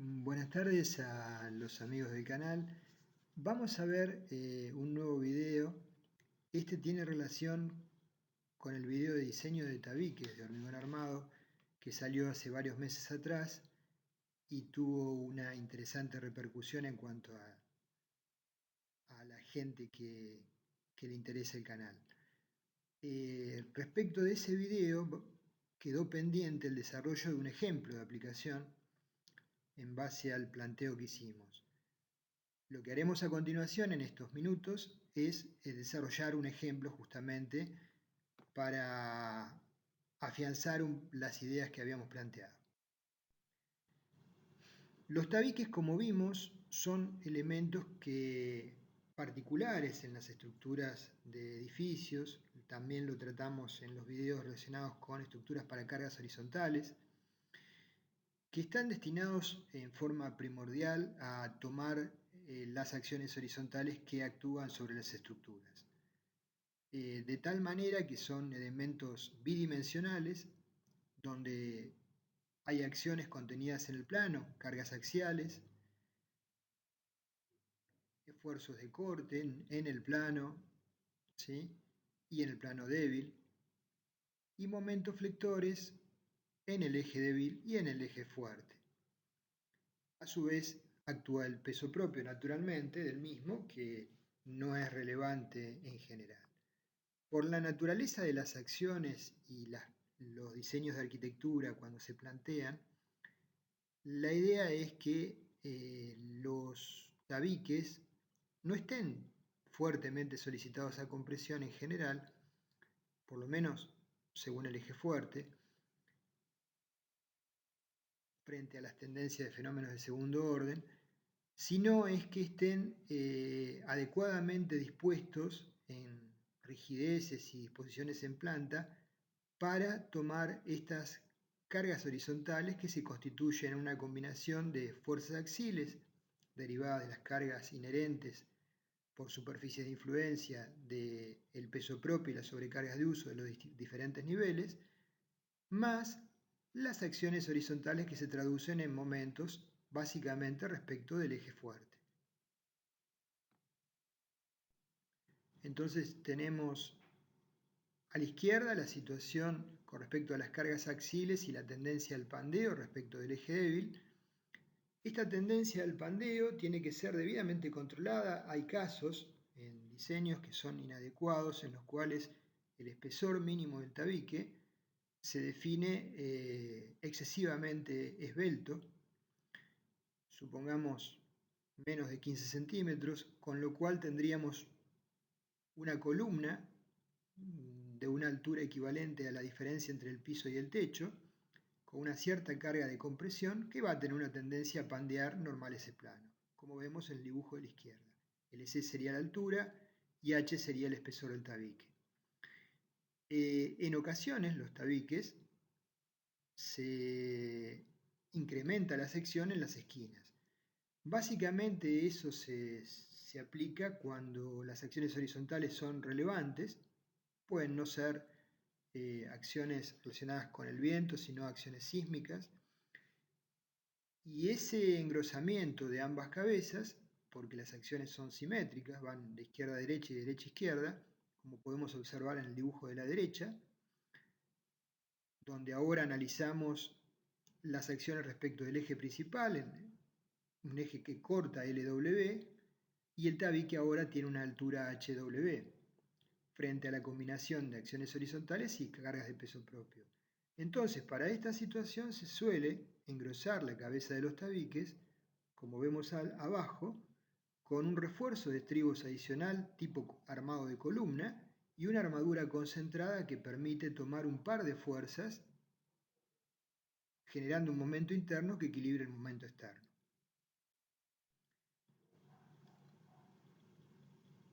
Buenas tardes a los amigos del canal. Vamos a ver un nuevo video. Este tiene relación con el video de diseño de tabiques de hormigón armado que salió hace varios meses atrás y tuvo una interesante repercusión en cuanto a la gente que le interesa el canal. Respecto de ese video, quedó pendiente el desarrollo de un ejemplo de aplicación en base al planteo que hicimos. Lo que haremos a continuación en estos minutos es desarrollar un ejemplo justamente para afianzar las ideas que habíamos planteado. Los tabiques, como vimos, son elementos particulares en las estructuras de edificios. También lo tratamos en los videos relacionados con estructuras para cargas horizontales, que están destinados en forma primordial a tomar las acciones horizontales que actúan sobre las estructuras. De tal manera que son elementos bidimensionales, donde hay acciones contenidas en el plano, cargas axiales, esfuerzos de corte en el plano, ¿sí? Y en el plano débil, y momentos flectores en el eje débil y en el eje fuerte. A su vez, actúa el peso propio naturalmente del mismo, que no es relevante en general. Por la naturaleza de las acciones y los diseños de arquitectura cuando se plantean, la idea es que los tabiques no estén fuertemente solicitados a compresión en general, por lo menos según el eje fuerte, frente a las tendencias de fenómenos de segundo orden, sino es que estén adecuadamente dispuestos en rigideces y disposiciones en planta para tomar estas cargas horizontales que se constituyen en una combinación de fuerzas axiles derivadas de las cargas inherentes por superficies de influencia del peso propio y las sobrecargas de uso de los diferentes niveles, más las acciones horizontales que se traducen en momentos básicamente respecto del eje fuerte. Entonces tenemos a la izquierda la situación con respecto a las cargas axiles y la tendencia al pandeo respecto del eje débil. Esta tendencia al pandeo tiene que ser debidamente controlada. Hay casos en diseños que son inadecuados en los cuales el espesor mínimo del tabique se define excesivamente esbelto, supongamos menos de 15 centímetros, con lo cual tendríamos una columna de una altura equivalente a la diferencia entre el piso y el techo, con una cierta carga de compresión que va a tener una tendencia a pandear normal ese plano, como vemos en el dibujo de la izquierda. LC sería la altura y H sería el espesor del tabique. En ocasiones los tabiques se incrementa la sección en las esquinas. Básicamente eso se aplica cuando las acciones horizontales son relevantes, pueden no ser acciones relacionadas con el viento, sino acciones sísmicas, y ese engrosamiento de ambas cabezas, porque las acciones son simétricas, van de izquierda a derecha y de derecha a izquierda, como podemos observar en el dibujo de la derecha, donde ahora analizamos las acciones respecto del eje principal, un eje que corta LW, y el tabique ahora tiene una altura HW, frente a la combinación de acciones horizontales y cargas de peso propio. Entonces, para esta situación se suele engrosar la cabeza de los tabiques, como vemos abajo, con un refuerzo de estribos adicional tipo armado de columna y una armadura concentrada que permite tomar un par de fuerzas, generando un momento interno que equilibre el momento externo.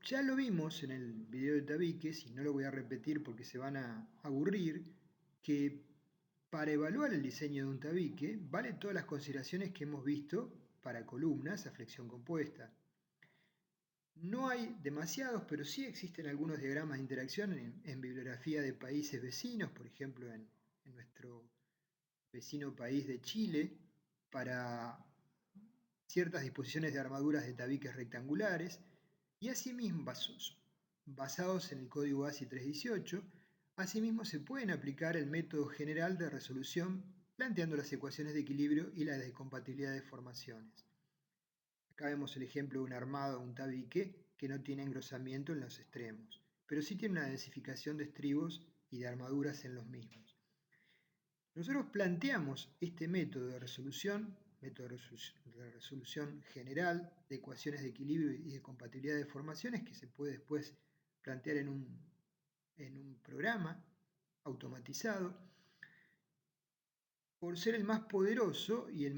Ya lo vimos en el video de tabiques, y no lo voy a repetir porque se van a aburrir, que para evaluar el diseño de un tabique vale todas las consideraciones que hemos visto para columnas a flexión compuesta. No hay demasiados, pero sí existen algunos diagramas de interacción en bibliografía de países vecinos, por ejemplo en nuestro vecino país de Chile, para ciertas disposiciones de armaduras de tabiques rectangulares y asimismo, basados en el código ASI 318, asimismo se pueden aplicar el método general de resolución planteando las ecuaciones de equilibrio y la de compatibilidad de formaciones. Acá vemos el ejemplo de un armado, un tabique, que no tiene engrosamiento en los extremos, pero sí tiene una densificación de estribos y de armaduras en los mismos. Nosotros planteamos este método de resolución general de ecuaciones de equilibrio y de compatibilidad de formaciones que se puede después plantear en un programa automatizado, por ser el más poderoso y el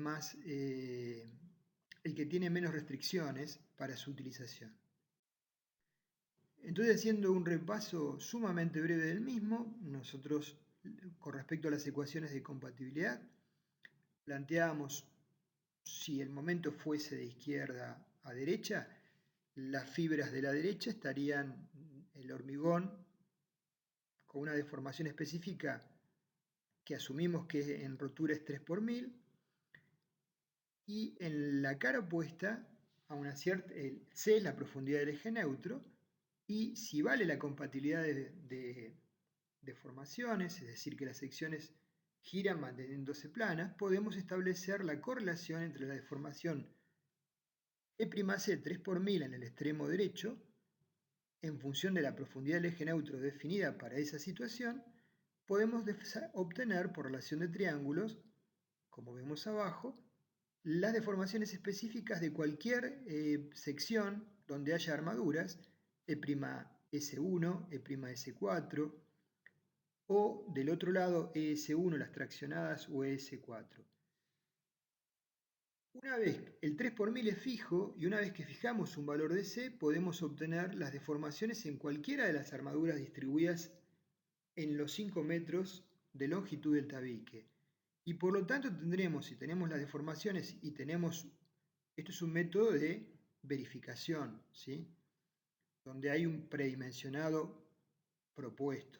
que tiene menos restricciones para su utilización. Entonces, haciendo un repaso sumamente breve del mismo, nosotros, con respecto a las ecuaciones de compatibilidad, planteamos, si el momento fuese de izquierda a derecha, las fibras de la derecha estarían el hormigón con una deformación específica que asumimos que en rotura es 3 por 1000, y en la cara opuesta, a una cierta, C es la profundidad del eje neutro, y si vale la compatibilidad de formaciones, es decir, que las secciones giran manteniéndose planas, podemos establecer la correlación entre la deformación E'C 3 por 1000 en el extremo derecho, en función de la profundidad del eje neutro definida para esa situación, podemos obtener por relación de triángulos, como vemos abajo, las deformaciones específicas de cualquier sección donde haya armaduras, E'S1, E'S4, o del otro lado ES1, las traccionadas, o ES4. Una vez el 3 por 1000 es fijo, y una vez que fijamos un valor de C, podemos obtener las deformaciones en cualquiera de las armaduras distribuidas en los 5 metros de longitud del tabique. Y por lo tanto tendremos, si tenemos las deformaciones y tenemos, esto es un método de verificación, ¿sí? Donde hay un predimensionado propuesto.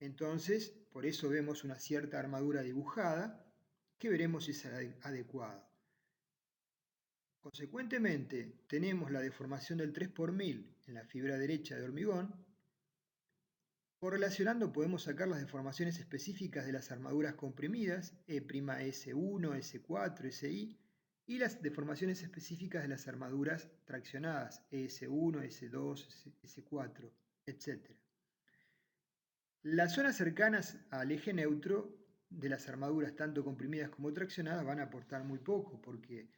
Entonces, por eso vemos una cierta armadura dibujada, que veremos si es adecuado. Consecuentemente, tenemos la deformación del 3 por 1000 en la fibra derecha de hormigón. Correlacionando podemos sacar las deformaciones específicas de las armaduras comprimidas, E'S1, S4, Si, y las deformaciones específicas de las armaduras traccionadas, S1, S2, S4, etc. Las zonas cercanas al eje neutro de las armaduras, tanto comprimidas como traccionadas, van a aportar muy poco, porque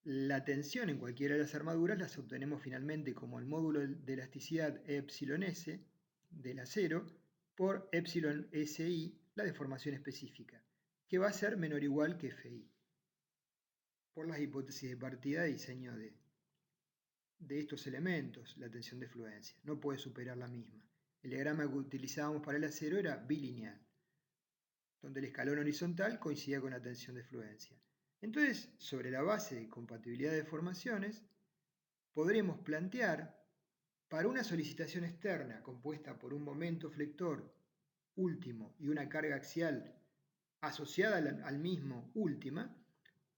la tensión en cualquiera de las armaduras las obtenemos finalmente como el módulo de elasticidad εs del acero por εSI, la deformación específica, que va a ser menor o igual que Fi, por las hipótesis de partida de diseño de estos elementos, la tensión de fluencia. No puede superar la misma. El diagrama que utilizábamos para el acero era bilineal, donde el escalón horizontal coincidía con la tensión de fluencia. Entonces, sobre la base de compatibilidad de formaciones, podremos plantear, para una solicitación externa compuesta por un momento flector último y una carga axial asociada al mismo última,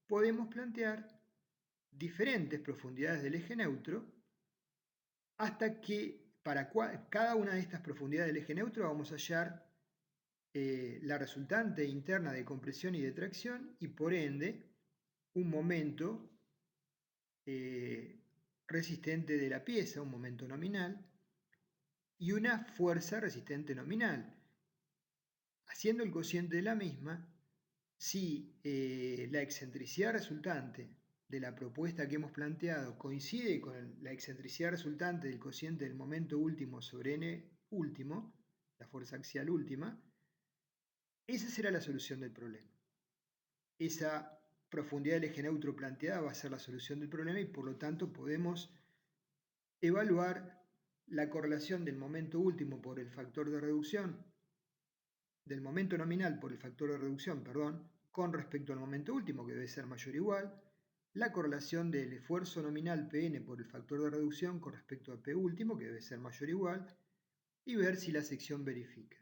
podemos plantear diferentes profundidades del eje neutro, hasta que para cada una de estas profundidades del eje neutro vamos a hallar la resultante interna de compresión y de tracción, y por ende un momento resistente de la pieza, un momento nominal, y una fuerza resistente nominal. Haciendo el cociente de la misma, si la excentricidad resultante de la propuesta que hemos planteado coincide con la excentricidad resultante del cociente del momento último sobre n último, la fuerza axial última, esa será la solución del problema. Esa profundidad del eje neutro planteada va a ser la solución del problema, y por lo tanto podemos evaluar la correlación del momento último por el factor de reducción, del momento nominal por el factor de reducción, perdón, con respecto al momento último, que debe ser mayor o igual, la correlación del esfuerzo nominal Pn por el factor de reducción con respecto a P último, que debe ser mayor o igual, y ver si la sección verifica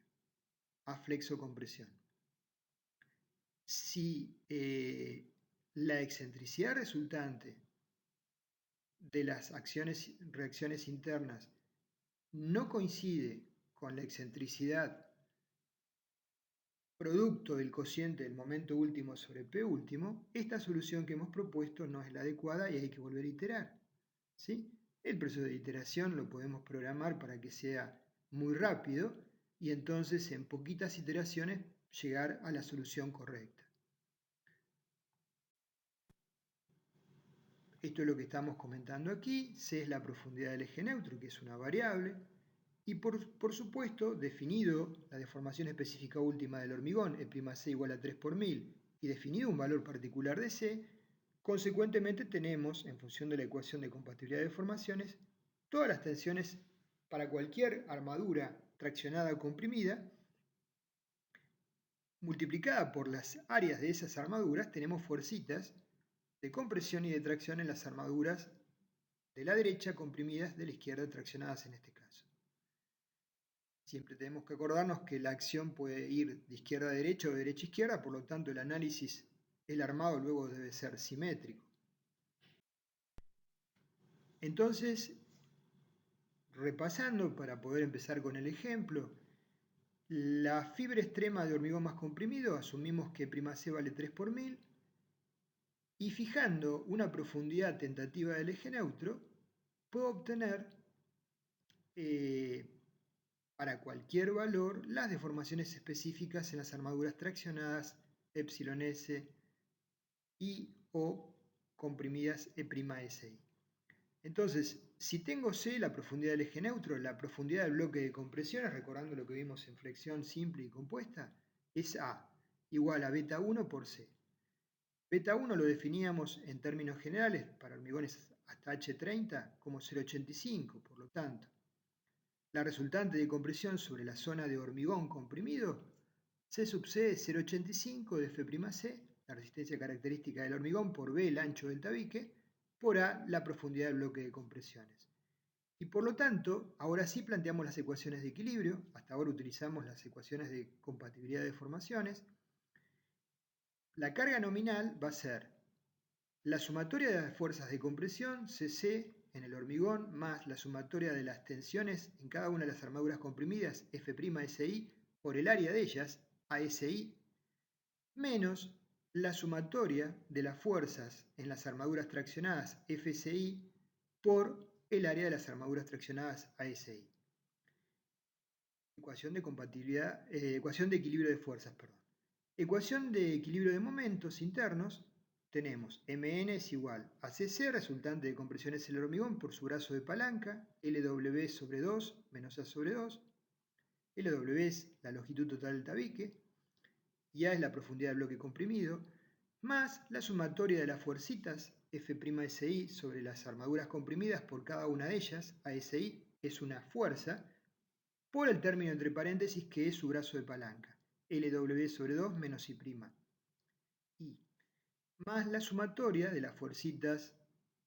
a flexo compresión. Si la excentricidad resultante de las reacciones internas no coincide con la excentricidad producto del cociente del momento último sobre P último, esta solución que hemos propuesto no es la adecuada y hay que volver a iterar. ¿Sí? El proceso de iteración lo podemos programar para que sea muy rápido y entonces en poquitas iteraciones llegar a la solución correcta. Esto es lo que estamos comentando aquí. C es la profundidad del eje neutro, que es una variable. Y por supuesto, definido la deformación específica última del hormigón, E'C igual a 3 por 1000, y definido un valor particular de C, consecuentemente tenemos, en función de la ecuación de compatibilidad de deformaciones, todas las tensiones para cualquier armadura traccionada o comprimida, multiplicada por las áreas de esas armaduras, tenemos fuercitas de compresión y de tracción en las armaduras de la derecha comprimidas, de la izquierda traccionadas en este caso. Siempre tenemos que acordarnos que la acción puede ir de izquierda a derecha o de derecha a izquierda, por lo tanto el análisis, el armado luego debe ser simétrico. Entonces, repasando para poder empezar con el ejemplo, la fibra extrema de hormigón más comprimido, asumimos que C'C vale 3 por 1000, y fijando una profundidad tentativa del eje neutro, puedo obtener para cualquier valor las deformaciones específicas en las armaduras traccionadas εs y o comprimidas E'Si. Entonces, si tengo C, la profundidad del eje neutro, la profundidad del bloque de compresiones, recordando lo que vimos en flexión simple y compuesta, es A, igual a beta 1 por C. Beta 1 lo definíamos en términos generales para hormigones hasta H30 como 0,85, por lo tanto, la resultante de compresión sobre la zona de hormigón comprimido, C sub C es 0,85 de F'C, la resistencia característica del hormigón, por B, el ancho del tabique, por A, la profundidad del bloque de compresiones. Y por lo tanto, ahora sí planteamos las ecuaciones de equilibrio, hasta ahora utilizamos las ecuaciones de compatibilidad de deformaciones. La carga nominal va a ser la sumatoria de las fuerzas de compresión, Cc, en el hormigón, más la sumatoria de las tensiones en cada una de las armaduras comprimidas, F'Si, por el área de ellas, ASI, menos la sumatoria de las fuerzas en las armaduras traccionadas, Fci, por el área de las armaduras traccionadas, ASI. Ecuación de compatibilidad, ecuación de equilibrio de fuerzas, perdón. Ecuación de equilibrio de momentos internos. Tenemos Mn es igual a Cc, resultante de compresiones en el hormigón por su brazo de palanca, Lw sobre 2 menos A sobre 2. Lw es la longitud total del tabique, y A es la profundidad del bloque comprimido, más la sumatoria de las fuercitas F'Si sobre las armaduras comprimidas por cada una de ellas, ASI es una fuerza, por el término entre paréntesis que es su brazo de palanca, Lw sobre 2 menos I', y más la sumatoria de las fuercitas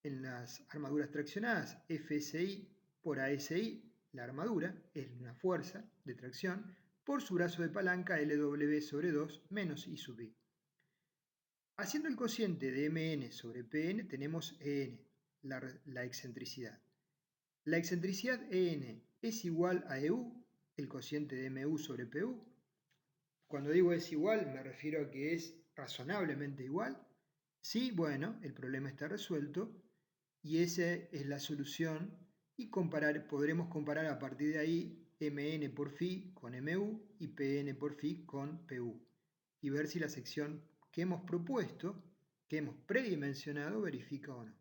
en las armaduras traccionadas, Fsi por ASI, la armadura, es una fuerza de tracción, por su brazo de palanca Lw sobre 2 menos I sub i. Haciendo el cociente de Mn sobre Pn tenemos En, la excentricidad. La excentricidad En es igual a Eu, el cociente de Mu sobre Pu. Cuando digo es igual me refiero a que es razonablemente igual. Sí, bueno, el problema está resuelto y esa es la solución y podremos comparar a partir de ahí Mn por Φ con Mu y Pn por Φ con Pu y ver si la sección que hemos propuesto, que hemos predimensionado, verifica o no.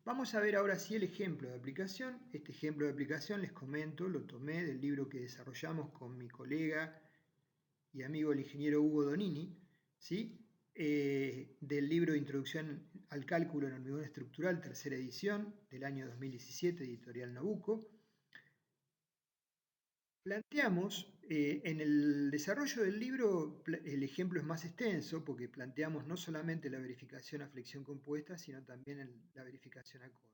Vamos a ver ahora sí el ejemplo de aplicación. Este ejemplo de aplicación, les comento, lo tomé del libro que desarrollamos con mi colega y amigo el ingeniero Hugo Donini, ¿sí? Del libro Introducción al Cálculo en Hormigón Estructural, tercera edición, del año 2017, editorial Nabucco. Planteamos, en el desarrollo del libro, el ejemplo es más extenso porque planteamos no solamente la verificación a flexión compuesta, sino también la verificación a corte.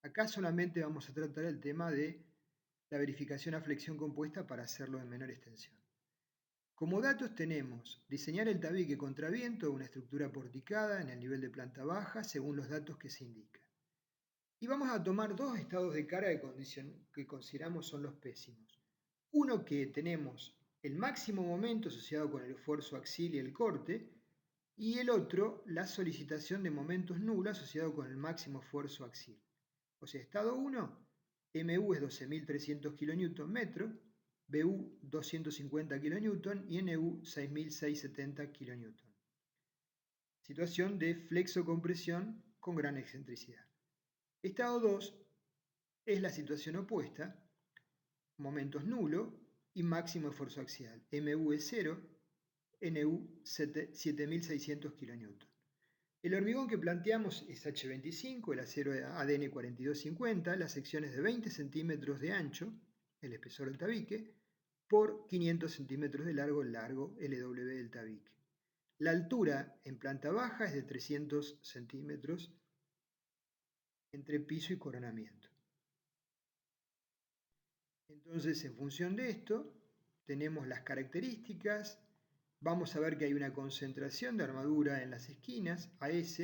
Acá solamente vamos a tratar el tema de la verificación a flexión compuesta para hacerlo en menor extensión. Como datos tenemos diseñar el tabique contra viento, una estructura porticada en el nivel de planta baja según los datos que se indican. Y vamos a tomar dos estados de carga que consideramos son los pésimos. Uno que tenemos el máximo momento asociado con el esfuerzo axial y el corte, y el otro, la solicitación de momentos nula asociado con el máximo esfuerzo axial. O sea, estado 1, MU es 12.300 kN, BU 250 kN y NU 6.670 kN. Situación de flexocompresión con gran excentricidad. Estado 2 es la situación opuesta, momentos nulo y máximo esfuerzo axial. MU es 0, NU 7.600 kN. El hormigón que planteamos es H25, el acero ADN 4250, las secciones de 20 centímetros de ancho, el espesor del tabique, por 500 centímetros de largo, el largo LW del tabique. La altura en planta baja es de 300 centímetros entre piso y coronamiento. Entonces, en función de esto, tenemos las características. Vamos a ver que hay una concentración de armadura en las esquinas, AS,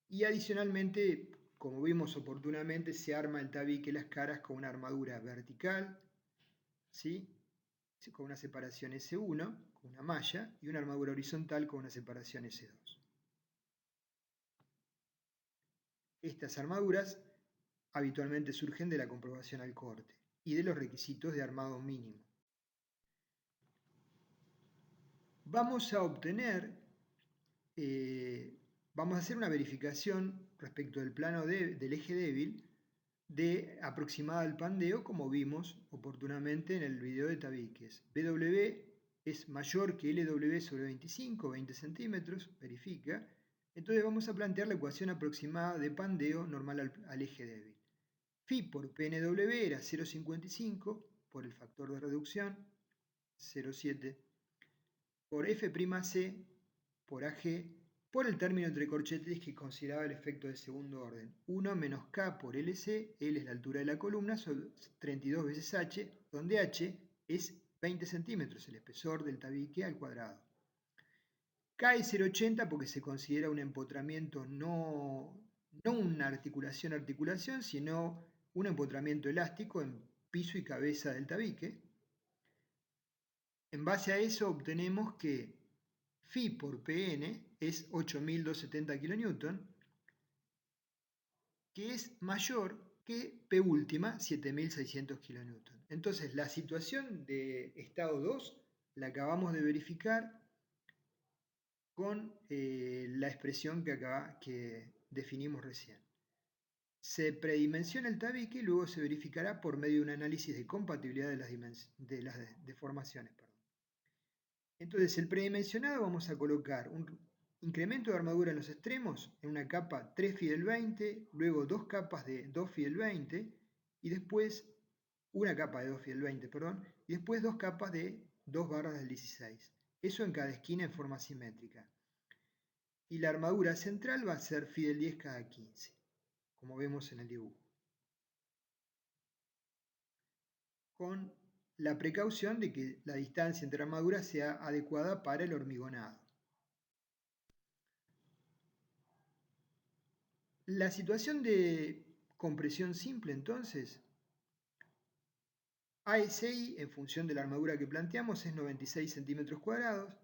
y adicionalmente, como vimos oportunamente, se arma el tabique las caras con una armadura vertical, ¿sí? Con una separación S1, con una malla, y una armadura horizontal con una separación S2. Estas armaduras habitualmente surgen de la comprobación al corte y de los requisitos de armado mínimo. Vamos a obtener, vamos a hacer una verificación respecto del plano del eje débil de aproximada al pandeo, como vimos oportunamente en el video de tabiques. BW es mayor que LW sobre 25, 20 centímetros, verifica. Entonces vamos a plantear la ecuación aproximada de pandeo normal al eje débil. Phi por PNW era 0,55 por el factor de reducción, 0,7, por F'C por AG, por el término entre corchetes que consideraba el efecto de segundo orden. 1 menos K por LC, L es la altura de la columna, sobre 32 veces H, donde H es 20 centímetros, el espesor del tabique al cuadrado. K es 0,80 porque se considera un empotramiento, no una articulación, sino un empotramiento elástico en piso y cabeza del tabique. En base a eso obtenemos que Phi por Pn es 8.270 kN, que es mayor que P última, 7.600 kN. Entonces, la situación de estado 2 la acabamos de verificar con la expresión que definimos recién. Se predimensiona el tabique y luego se verificará por medio de un análisis de compatibilidad de las deformaciones. Entonces, el predimensionado vamos a colocar un incremento de armadura en los extremos, en una capa 3 Fi del 20, luego dos capas de 2 Fi del 20, y después una capa de 2 Fi del 20, perdón, y después dos capas de 2 barras del 16. Eso en cada esquina en forma simétrica. Y la armadura central va a ser Fi del 10 cada 15, como vemos en el dibujo. Con la precaución de que la distancia entre armaduras sea adecuada para el hormigonado. La situación de compresión simple, entonces, ASI, en función de la armadura que planteamos, es 96 centímetros cuadrados.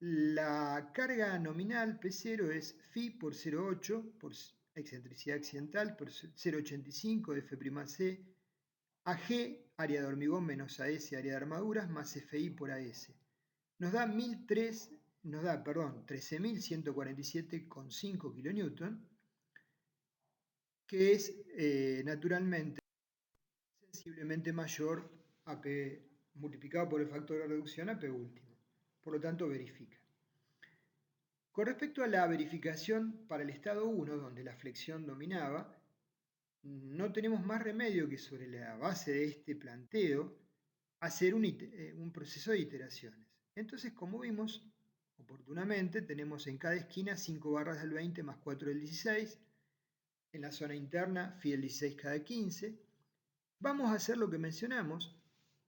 La carga nominal P0 es Phi por 0,8 por excentricidad accidental por 0,85 de F'C, AG, área de hormigón, menos AS, área de armaduras, más FI por AS. Nos da 13.147,5 kN, que es naturalmente sensiblemente mayor a P multiplicado por el factor de reducción a P último. Por lo tanto, verifica. Con respecto a la verificación para el estado 1, donde la flexión dominaba, no tenemos más remedio que sobre la base de este planteo hacer un proceso de iteraciones. Entonces, como vimos oportunamente, tenemos en cada esquina 5 barras del 20 más 4 del 16, en la zona interna Fi del 16 cada 15. Vamos a hacer lo que mencionamos.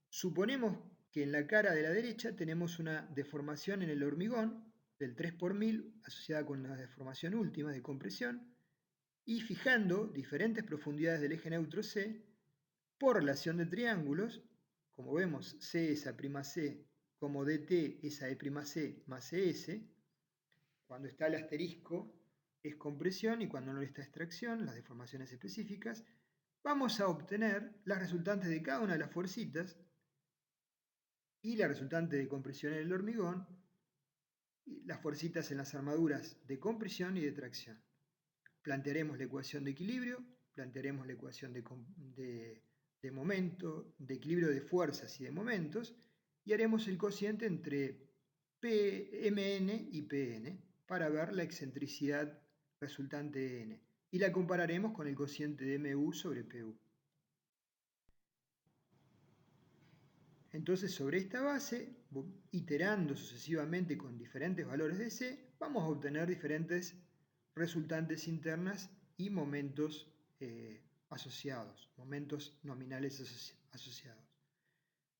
Suponemos que en la cara de la derecha tenemos una deformación en el hormigón del 3 por 1000 asociada con la deformación última de compresión, y fijando diferentes profundidades del eje neutro C por relación de triángulos, como vemos C es A'C como dt es E'C más ES, cuando está el asterisco es compresión y cuando no está extracción, las deformaciones específicas, vamos a obtener las resultantes de cada una de las fuercitas y la resultante de compresión en el hormigón, y las fuercitas en las armaduras de compresión y de tracción. Plantearemos la ecuación de equilibrio, plantearemos la ecuación de momento, de equilibrio de fuerzas y de momentos, y haremos el cociente entre Mn y Pn para ver la excentricidad resultante de n, y la compararemos con el cociente de Mu sobre Pu. Entonces, sobre esta base, iterando sucesivamente con diferentes valores de C, vamos a obtener diferentes resultantes internas y momentos asociados, momentos nominales asociados.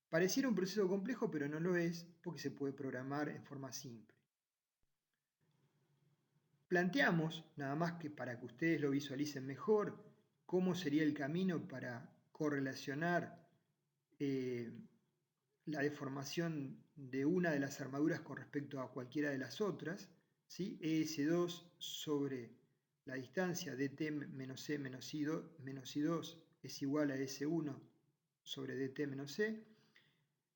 Pareciera un proceso complejo, pero no lo es, porque se puede programar en forma simple. Planteamos, nada más que para que ustedes lo visualicen mejor, cómo sería el camino para correlacionar la deformación de una de las armaduras con respecto a cualquiera de las otras, ¿sí? ES2 sobre la distancia dt menos C menos I2 es igual a S1 sobre dt menos C.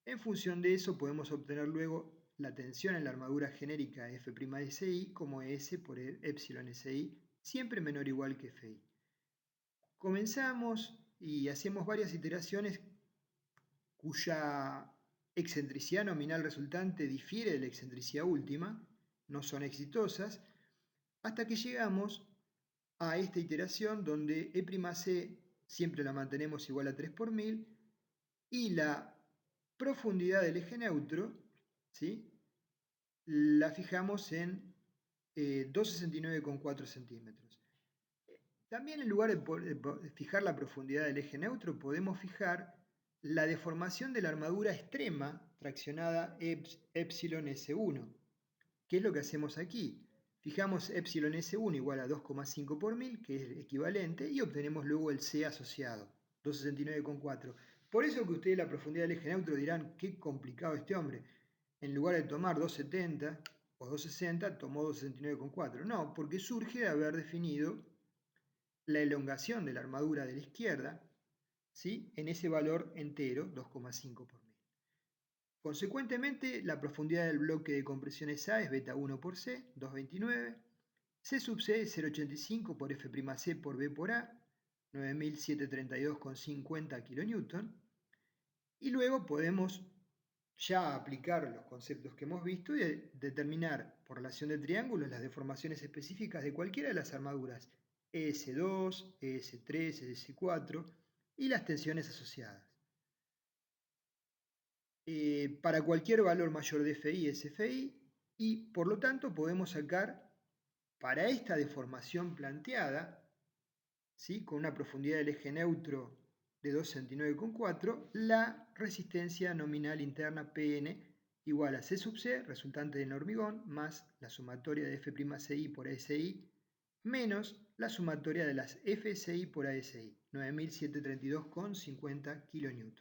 En función de eso podemos obtener luego la tensión en la armadura genérica F'SI como S por epsilon SI, siempre menor o igual que Fi. Comenzamos y hacemos varias iteraciones cuya excentricidad nominal resultante difiere de la excentricidad última, no son exitosas, hasta que llegamos a esta iteración donde E'C siempre la mantenemos igual a 3 por 1000 y la profundidad del eje neutro, ¿sí?, la fijamos en 269,4 centímetros. También en lugar de fijar la profundidad del eje neutro, podemos fijar la deformación de la armadura extrema traccionada epsilon S1. ¿Qué es lo que hacemos aquí? Fijamos epsilon S1 igual a 2,5 por 1000, que es equivalente, y obtenemos luego el C asociado, 269,4. Por eso que ustedes la profundidad del eje neutro dirán, qué complicado este hombre. En lugar de tomar 270 o 260, tomó 269,4. No, porque surge de haber definido la elongación de la armadura de la izquierda, ¿sí?, en ese valor entero, 2,5 por 1000. Consecuentemente, la profundidad del bloque de compresiones A es beta 1 por C, 229. C sub C es 0,85 por F'C por B por A, 9732,50 kN. Y luego podemos ya aplicar los conceptos que hemos visto y determinar por relación de triángulos las deformaciones específicas de cualquiera de las armaduras ES2, ES3, ES4 y las tensiones asociadas. Para cualquier valor mayor de Fi es Fi, y por lo tanto podemos sacar para esta deformación planteada, ¿sí?, con una profundidad del eje neutro de 269,4, la resistencia nominal interna Pn igual a C sub C, resultante del hormigón, más la sumatoria de F'Ci por ASI, menos la sumatoria de las FSI por ASI, 9732,50 kN.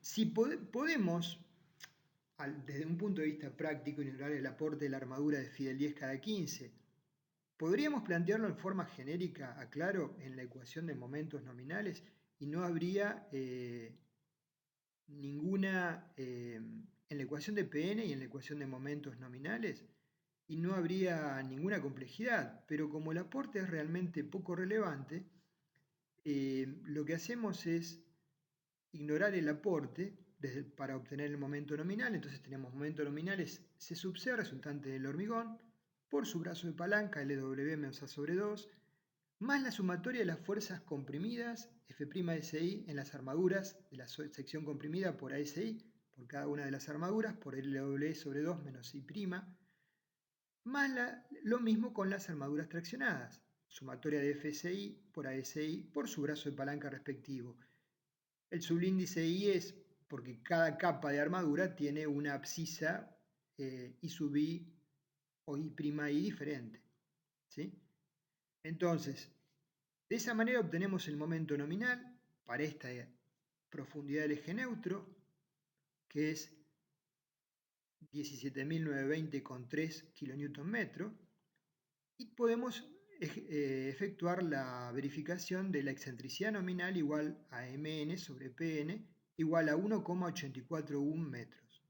Si podemos, desde un punto de vista práctico, ignorar el aporte de la armadura de Fidel 10 cada 15, podríamos plantearlo en forma genérica, aclaro, en la ecuación de momentos nominales, y no habría ninguna, en la ecuación de Pn y en la ecuación de momentos nominales, y no habría ninguna complejidad, pero como el aporte es realmente poco relevante, lo que hacemos es ignorar el aporte para obtener el momento nominal. Entonces tenemos momento nominal es C sub C, resultante del hormigón, por su brazo de palanca LW menos A sobre 2, más la sumatoria de las fuerzas comprimidas F'Si en las armaduras de la sección comprimida por ASI, por cada una de las armaduras, por LW sobre 2 menos I', más lo mismo con las armaduras traccionadas. sumatoria de FSI por ASI por su brazo de palanca respectivo. El subíndice I es porque cada capa de armadura tiene una abscisa I sub I o I' I diferente. ¿Sí? Entonces, de esa manera obtenemos el momento nominal para esta profundidad del eje neutro, que es 17.920,3 kN, y podemos efectuar la verificación de la excentricidad nominal igual a Mn sobre Pn igual a 1,841 metros.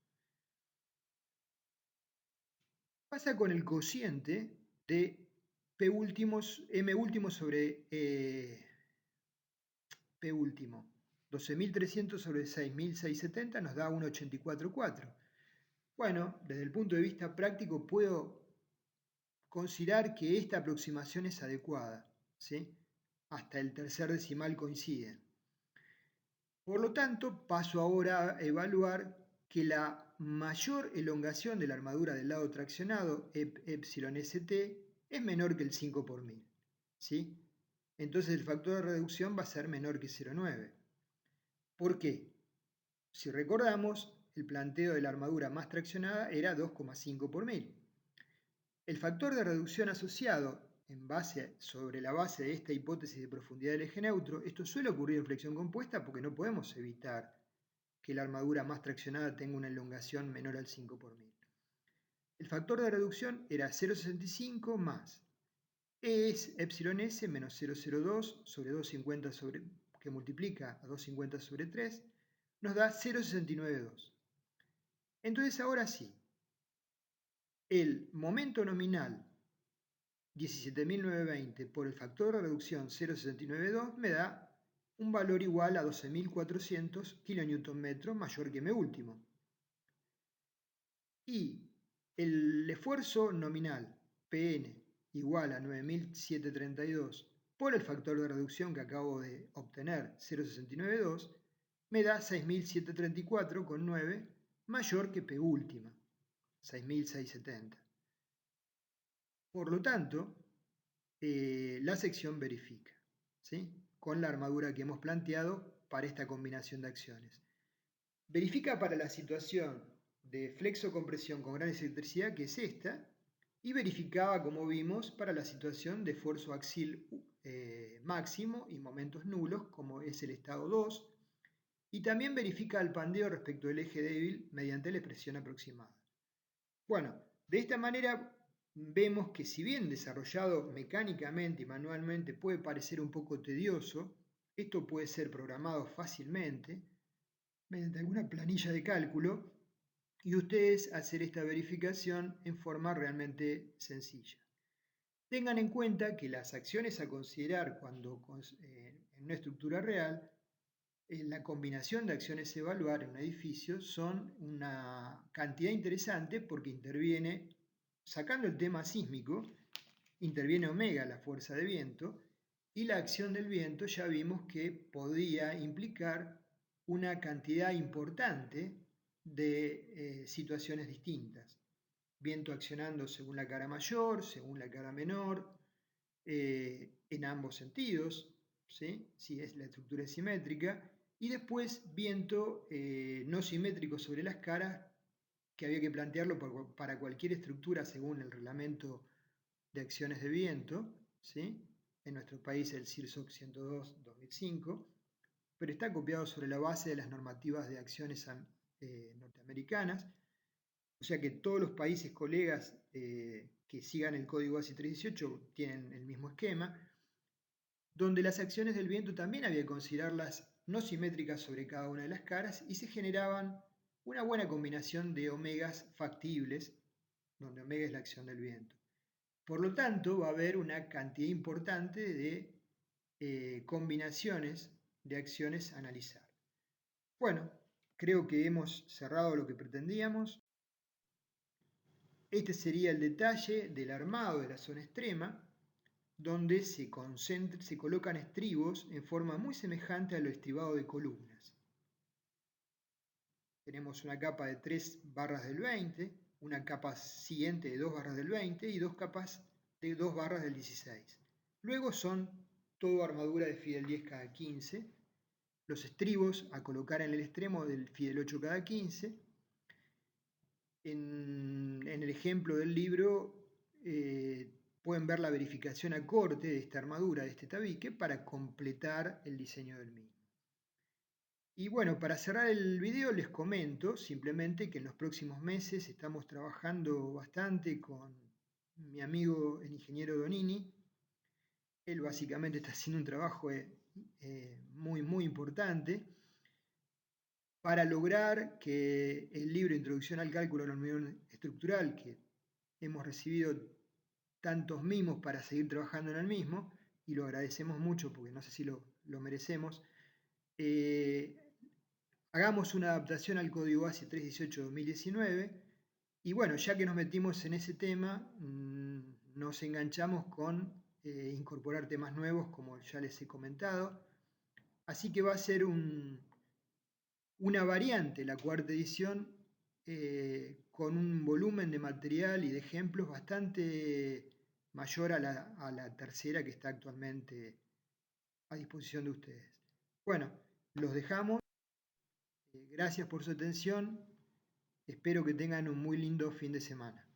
Pasa con el cociente de P últimos, M último sobre P último. 12.300 sobre 6.670 nos da 1,844. Bueno, desde el punto de vista práctico puedo considerar que esta aproximación es adecuada, ¿sí? Hasta el tercer decimal coincide. Por lo tanto, paso ahora a evaluar que la mayor elongación de la armadura del lado traccionado, epsilon st, es menor que el 5 por 1000, ¿sí? Entonces el factor de reducción va a ser menor que 0,9. ¿Por qué? Si recordamos, el planteo de la armadura más traccionada era 2,5 por 1000. El factor de reducción asociado sobre la base de esta hipótesis de profundidad del eje neutro, esto suele ocurrir en flexión compuesta porque no podemos evitar que la armadura más traccionada tenga una elongación menor al 5 por 1000. El factor de reducción era 0,65 más E es epsilon s menos 0,02 sobre 250 que multiplica a 250 sobre 3, nos da 0,692. Entonces ahora sí, el momento nominal 17.920 por el factor de reducción 0,692 me da un valor igual a 12.400 kN mayor que M último. Y el esfuerzo nominal Pn igual a 9.732 por el factor de reducción que acabo de obtener 0,692 me da 6.734,9 mayor que P última, 6.670. Por lo tanto, la sección verifica, ¿sí? Con la armadura que hemos planteado para esta combinación de acciones. Verifica para la situación de flexo-compresión con gran excentricidad, que es esta, y verificaba, como vimos, para la situación de esfuerzo axial máximo y momentos nulos, como es el estado 2, y también verifica el pandeo respecto del eje débil mediante la expresión aproximada. Bueno, de esta manera vemos que si bien desarrollado mecánicamente y manualmente puede parecer un poco tedioso, esto puede ser programado fácilmente mediante alguna planilla de cálculo y ustedes hacer esta verificación en forma realmente sencilla. Tengan en cuenta que las acciones a considerar cuando en una estructura real, la combinación de acciones a evaluar en un edificio son una cantidad interesante porque interviene, sacando el tema sísmico, interviene omega, la fuerza de viento, y la acción del viento ya vimos que podía implicar una cantidad importante de situaciones distintas. Viento accionando según la cara mayor, según la cara menor, en ambos sentidos, ¿sí? Si es la estructura es simétrica, y después viento no simétrico sobre las caras, que había que plantearlo para cualquier estructura según el reglamento de acciones de viento, ¿sí? En nuestro país el CIRSOC 102-2005, pero está copiado sobre la base de las normativas de acciones norteamericanas, o sea que todos los países colegas que sigan el código ASI 318 tienen el mismo esquema, donde las acciones del viento también había que considerarlas no simétricas sobre cada una de las caras y se generaban una buena combinación de omegas factibles, donde omega es la acción del viento. Por lo tanto, va a haber una cantidad importante de combinaciones de acciones a analizar. Bueno, creo que hemos cerrado lo que pretendíamos. Este sería el detalle del armado de la zona extrema, donde se colocan estribos en forma muy semejante a lo estribado de columnas. Tenemos una capa de 3 barras del 20, una capa siguiente de 2 barras del 20 y dos capas de 2 barras del 16. Luego son todo armadura de Fidel 10 cada 15, los estribos a colocar en el extremo del Fidel 8 cada 15. En el ejemplo del libro pueden ver la verificación a corte de esta armadura, de este tabique, para completar el diseño del mismo. Y bueno, para cerrar el video les comento simplemente que en los próximos meses estamos trabajando bastante con mi amigo el ingeniero Donini. Él básicamente está haciendo un trabajo muy importante para lograr que el libro Introducción al Cálculo de la Hormigón Estructural, que hemos recibido tantos mimos para seguir trabajando en el mismo, y lo agradecemos mucho porque no sé si lo merecemos, hagamos una adaptación al código ASIE 318-2019 y bueno, ya que nos metimos en ese tema, nos enganchamos con incorporar temas nuevos como ya les he comentado, así que va a ser una variante la cuarta edición con un volumen de material y de ejemplos bastante mayor a la tercera que está actualmente a disposición de ustedes. Bueno, los dejamos. Gracias por su atención. Espero que tengan un muy lindo fin de semana.